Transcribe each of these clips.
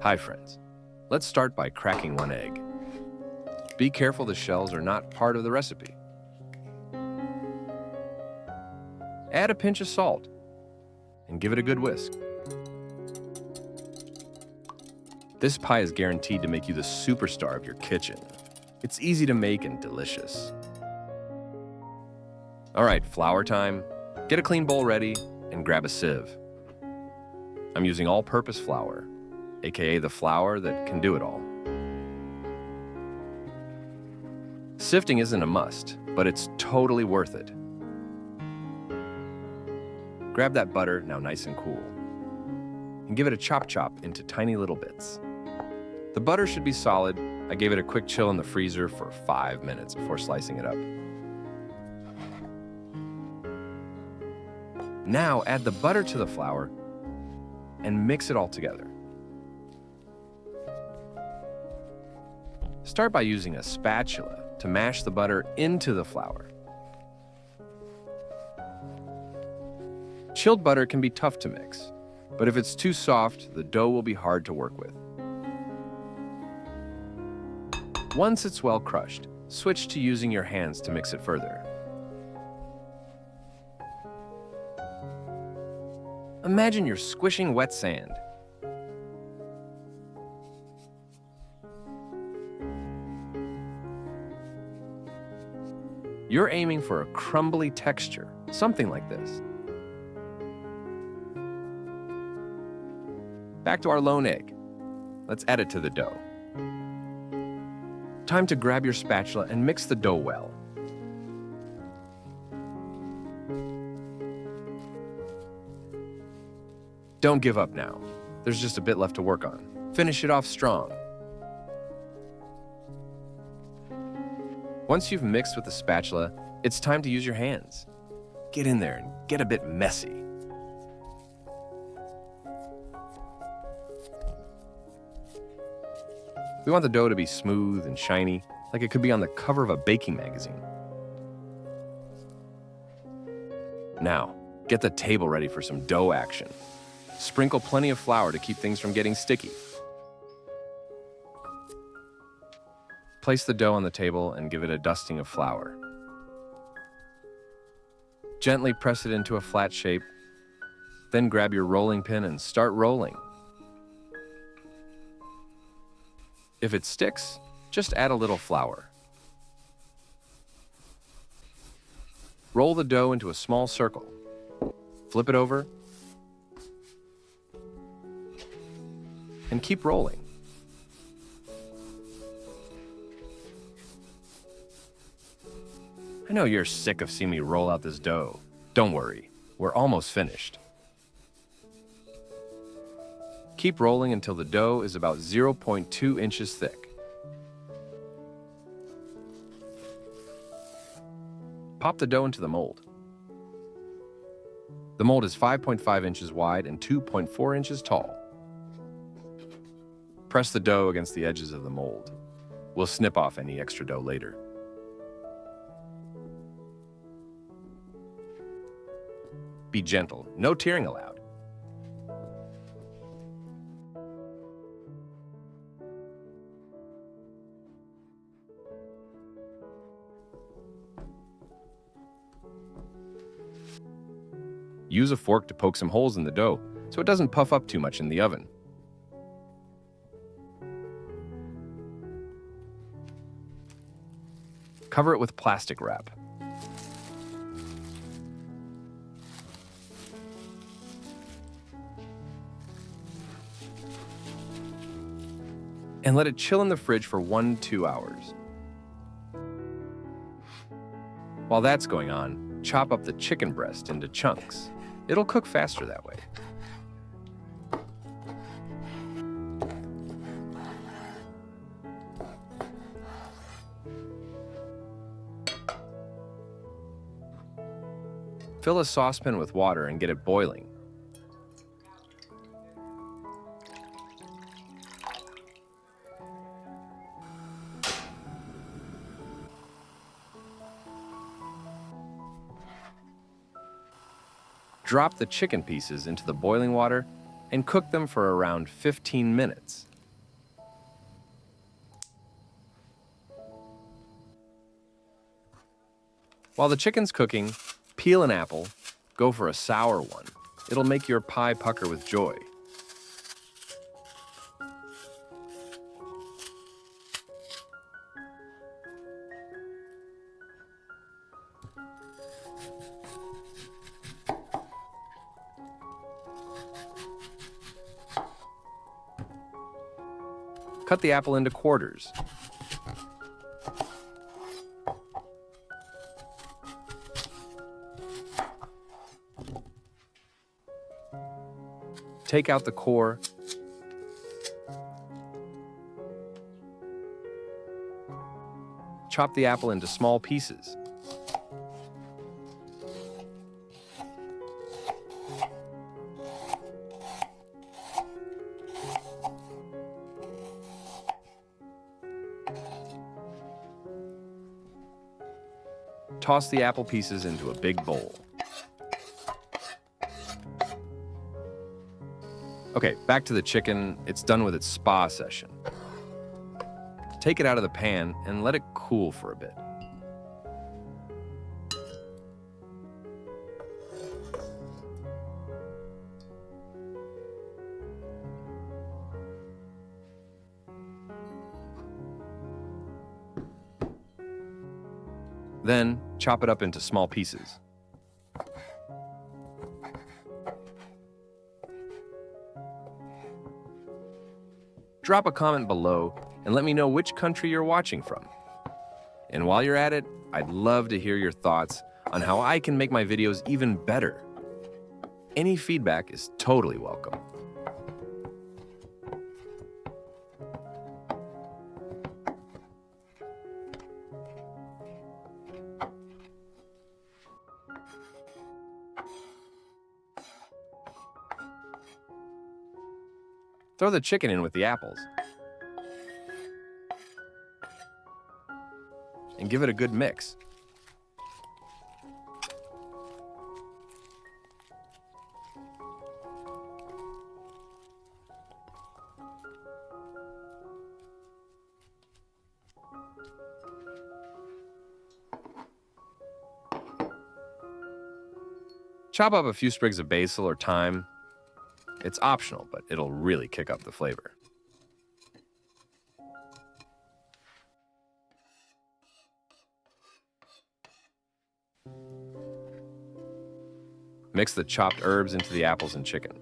Hi friends. Let's start by cracking one egg. Be careful the shells are not part of the recipe. Add a pinch of salt and give it a good whisk. This pie is guaranteed to make you the superstar of your kitchen. It's easy to make and delicious. All right, flour time. Get a clean bowl ready and grab a sieve. I'm using all-purpose flour, aka the flour that can do it all. Sifting isn't a must, but it's totally worth it. Grab that butter, now nice and cool, and give it a chop into tiny little bits. The butter should be solid. I gave it a quick chill in the freezer for 5 minutes before slicing it up. Now add the butter to the flour and mix it all together. Start by using a spatula to mash the butter into the flour. Chilled butter can be tough to mix, but if it's too soft, the dough will be hard to work with. Once it's well crushed, switch to using your hands to mix it further. Imagine you're squishing wet sand. You're aiming for a crumbly texture, something like this. Back to our lone egg. Let's add it to the dough. Time to grab your spatula and mix the dough well. Don't give up now. There's just a bit left to work on. Finish it off strong. Once you've mixed with the spatula, it's time to use your hands. Get in there and get a bit messy. We want the dough to be smooth and shiny, like it could be on the cover of a baking magazine. Now, get the table ready for some dough action. Sprinkle plenty of flour to keep things from getting sticky. Place the dough on the table and give it a dusting of flour. Gently press it into a flat shape, then grab your rolling pin and start rolling. If it sticks, just add a little flour. Roll the dough into a small circle. Flip it over and keep rolling. I know you're sick of seeing me roll out this dough. Don't worry, we're almost finished. Keep rolling until the dough is about 0.2 inches thick. Pop the dough into the mold. The mold is 5.5 inches wide and 2.4 inches tall. Press the dough against the edges of the mold. We'll snip off any extra dough later. Be gentle, no tearing allowed. Use a fork to poke some holes in the dough so it doesn't puff up too much in the oven. Cover it with plastic wrap. And let it chill in the fridge for 1-2 hours. While that's going on, chop up the chicken breast into chunks. It'll cook faster that way. Fill a saucepan with water and get it boiling. Drop the chicken pieces into the boiling water and cook them for around 15 minutes. While the chicken's cooking, peel an apple. Go for a sour one. It'll make your pie pucker with joy. Cut the apple into quarters. Take out the core. Chop the apple into small pieces. Toss the apple pieces into a big bowl. Okay, back to the chicken. It's done with its spa session. Take it out of the pan and let it cool for a bit. Then, chop it up into small pieces. Drop a comment below and let me know which country you're watching from. And while you're at it, I'd love to hear your thoughts on how I can make my videos even better. Any feedback is totally welcome. Throw the chicken in with the apples. And give it a good mix. Chop up a few sprigs of basil or thyme. It's optional, but it'll really kick up the flavor. Mix the chopped herbs into the apples and chicken.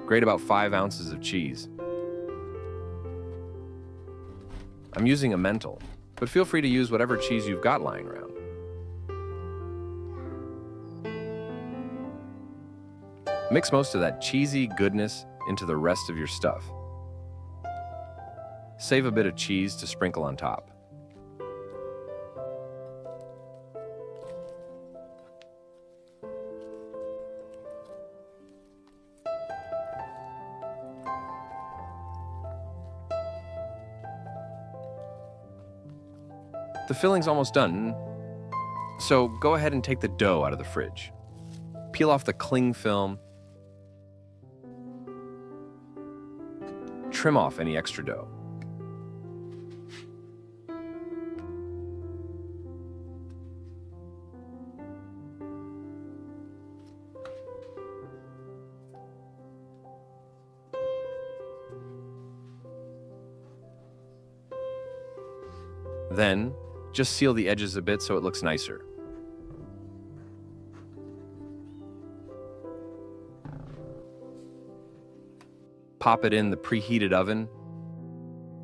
Grate about 5 ounces of cheese. I'm using Emmental, but feel free to use whatever cheese you've got lying around. Mix most of that cheesy goodness into the rest of your stuff. Save a bit of cheese to sprinkle on top. The filling's almost done, so go ahead and take the dough out of the fridge. Peel off the cling film. Trim off any extra dough. Then, just seal the edges a bit so it looks nicer. Pop it in the preheated oven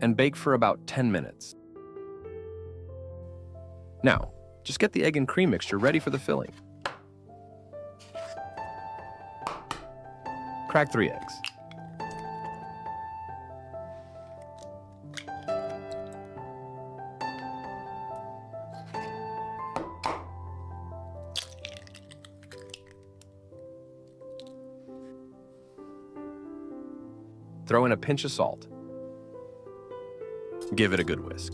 and bake for about 10 minutes. Now, just get the egg and cream mixture ready for the filling. Crack 3 eggs. Throw in a pinch of salt. Give it a good whisk.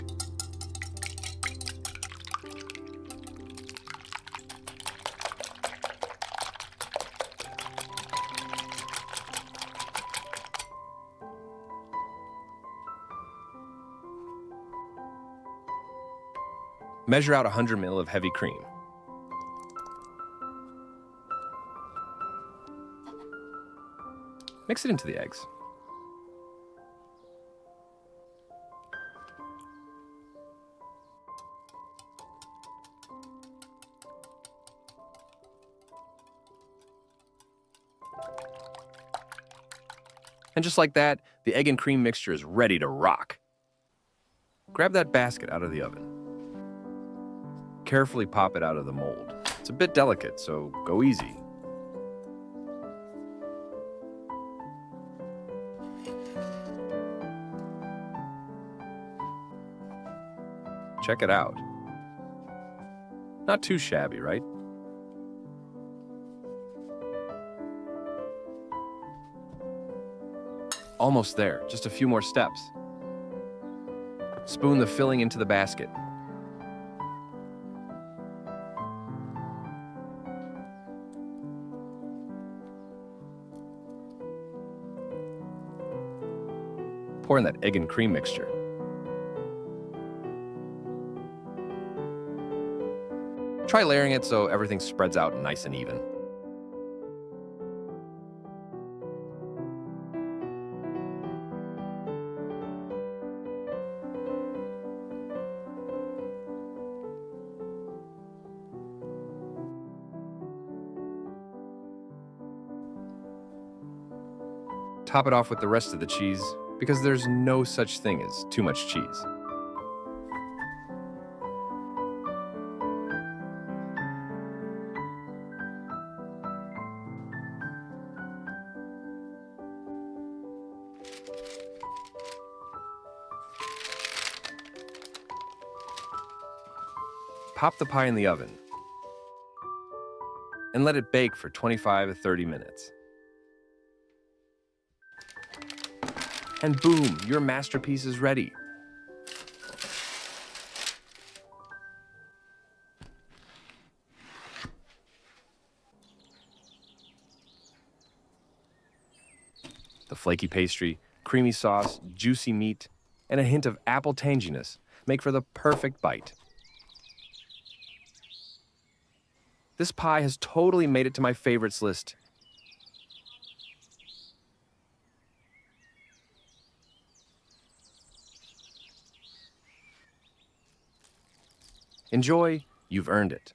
Measure out 100 ml of heavy cream. Mix it into the eggs. And just like that, the egg and cream mixture is ready to rock. Grab that basket out of the oven. Carefully pop it out of the mold. It's a bit delicate, so go easy. Check it out. Not too shabby, right? Almost there, just a few more steps. Spoon the filling into the basket. Pour in that egg and cream mixture. Try layering it so everything spreads out nice and even. Top it off with the rest of the cheese, because there's no such thing as too much cheese. Pop the pie in the oven and let it bake for 25 to 30 minutes. And boom, your masterpiece is ready. The flaky pastry, creamy sauce, juicy meat, and a hint of apple tanginess make for the perfect bite. This pie has totally made it to my favorites list. Enjoy, you've earned it.